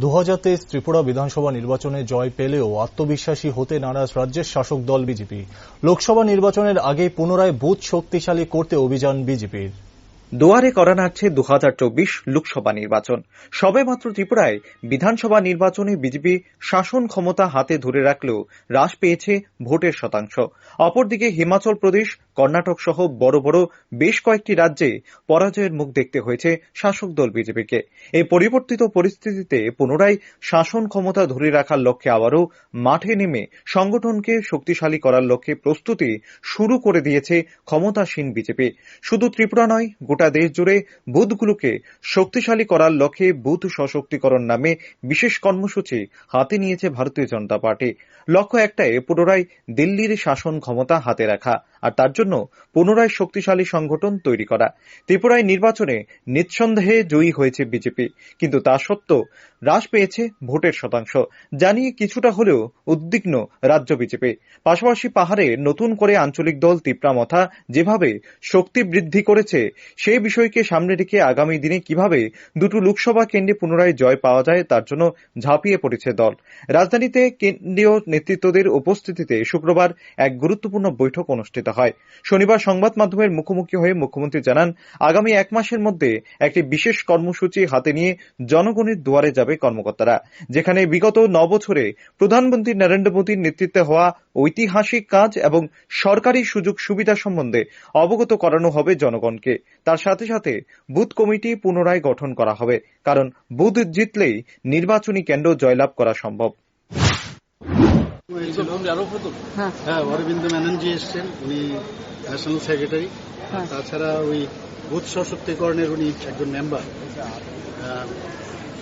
2023 ত্রিপুরা বিধানসভা নির্বাচনে জয় পেলেও আত্মবিশ্বাসী হতে নারাজ রাজ্যের শাসক দল বিজেপি। লোকসভা নির্বাচনের আগেই পুনরায় বুথ শক্তিশালী করতে অভিযান বিজেপির। দুয়ারে করা নাড়ছে 2024 লোকসভা নির্বাচন। সবেমাত্র ত্রিপুরায় বিধানসভা নির্বাচনে বিজেপি শাসন ক্ষমতা হাতে ধরে রাখলেও হ্রাস পেয়েছে ভোটের শতাংশ। অপরদিকে হিমাচল প্রদেশ, কর্ণাটক সহ বড় বড় বেশ কয়েকটি রাজ্যে পরাজয়ের মুখ দেখতে হয়েছে শাসক দল বিজেপিকে। এই পরিবর্তিত পরিস্থিতিতে পুনরায় শাসন ক্ষমতা ধরে রাখার লক্ষ্যে আবারও মাঠে নেমে সংগঠনকে শক্তিশালী করার লক্ষ্যে প্রস্তুতি শুরু করে দিয়েছে ক্ষমতাসীন বিজেপি। শুধু ত্রিপুরা নয়, গোটা দেশ জুড়ে বুথগুলোকে শক্তিশালী করার লক্ষ্যে বুথ সশক্তিকরণ নামে বিশেষ কর্মসূচি হাতে নিয়েছে ভারতীয় জনতা পার্টি। লক্ষ্য একটাই, পুনরায় দিল্লির শাসন ক্ষমতা হাতে রাখা, আর তার জন্য পুনরায় শক্তিশালী সংগঠন তৈরি করা। ত্রিপুরায় নির্বাচনে নিঃসন্দেহে জয়ী হয়েছে বিজেপি, কিন্তু তা সত্ত্বেও হ্রাস পেয়েছে ভোটের শতাংশ, জানিয়ে কিছুটা হলেও উদ্বিগ্ন রাজ্য বিজেপি। পাশাপাশি পাহাড়ে নতুন করে আঞ্চলিক দল তিপ্রামথা যেভাবে শক্তি বৃদ্ধি করেছে, সেই বিষয়কে সামনে রেখে আগামী দিনে কিভাবে দুটো লোকসভা কেন্দ্রে পুনরায় জয় পাওয়া যায় তার জন্য ঝাঁপিয়ে পড়েছে দল। রাজধানীতে কেন্দ্রীয় নেতৃত্বদের উপস্থিতিতে শুক্রবার এক গুরুত্বপূর্ণ বৈঠক অনুষ্ঠিত হয়। শনিবার সংবাদ মাধ্যমের মুখোমুখি হয়ে মুখ্যমন্ত্রী জানান, আগামী এক মাসের মধ্যে একটি বিশেষ কর্মসূচি হাতে নিয়ে জনগণের দুয়ারে যাবে কর্মকর্তারা, যেখানে বিগত 9 বছরে প্রধানমন্ত্রী নরেন্দ্র মোদীর নেতৃত্বে হওয়া ঐতিহাসিক কাজ এবং সরকারি সুযোগ সুবিধা সম্বন্ধে অবগত করানো হবে জনগণকে। তার সাথে সাথে বুথ কমিটি পুনরায় গঠন করা হবে, কারণ বুথ জিতলেই নির্বাচনী কেন্দ্র জয়লাভ করা সম্ভব। অরবিন্দ মেননজি এসছেন, উনি ন্যাশনাল সেক্রেটারি। তাছাড়া ওই বুথ সশক্তিকরণের উনি একজন মেম্বার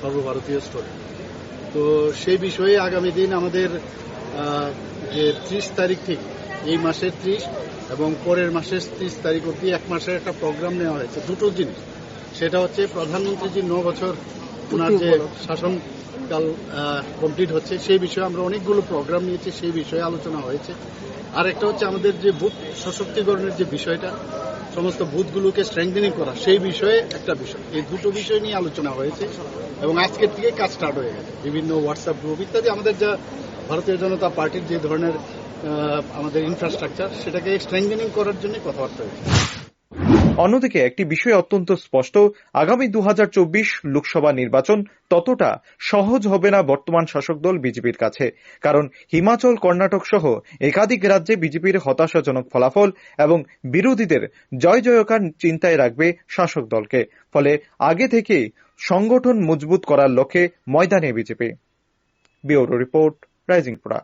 সর্বভারতীয় স্তরে। তো সেই বিষয়ে আগামী দিন আমাদের যে 30 তারিখ থেকে, এই মাসের 30 এবং পরের মাসের 30 তারিখ অব্দি এক মাসের একটা প্রোগ্রাম নেওয়া হয়েছে। দুটো জিনিস, সেটা হচ্ছে প্রধানমন্ত্রী যে 9 বছর ওনার যে শাসনকাল কমপ্লিট হচ্ছে, সেই বিষয়ে আমরা অনেকগুলো প্রোগ্রাম নিয়েছি, সেই বিষয়ে আলোচনা হয়েছে। আর একটা হচ্ছে আমাদের যে বুথ সশক্তিকরণের যে বিষয়টা, সমস্ত বুথগুলোকে স্ট্রেংথেনিং করা, সেই বিষয়ে একটা বিষয়। এই দুটো বিষয় নিয়ে আলোচনা হয়েছে এবং আজকের থেকে কাজ স্টার্ট হয়ে গেছে। বিভিন্ন হোয়াটসঅ্যাপ গ্রুপ ইত্যাদি আমাদের যা ভারতীয় জনতা পার্টির যে ধরনের আমাদের ইনফ্রাস্ট্রাকচার, সেটাকে স্ট্রেংথেনিং করার জন্য কথাবার্তা হয়েছে। অন্যদিকে একটি বিষয় অত্যন্ত স্পষ্ট, আগামী 2024 লোকসভা নির্বাচন ততটা সহজ হবে না বর্তমান শাসক দল বিজেপির কাছে, কারণ হিমাচল, কর্ণাটক সহ একাধিক রাজ্যে বিজেপির হতাশাজনক ফলাফল এবং বিরোধীদের জয় জয়কার চিন্তায় রাখবে শাসক দলকে। ফলে আগে থেকেই সংগঠন মজবুত করার লক্ষ্যে ময়দানে BJP. Bureau report, rising Tripura.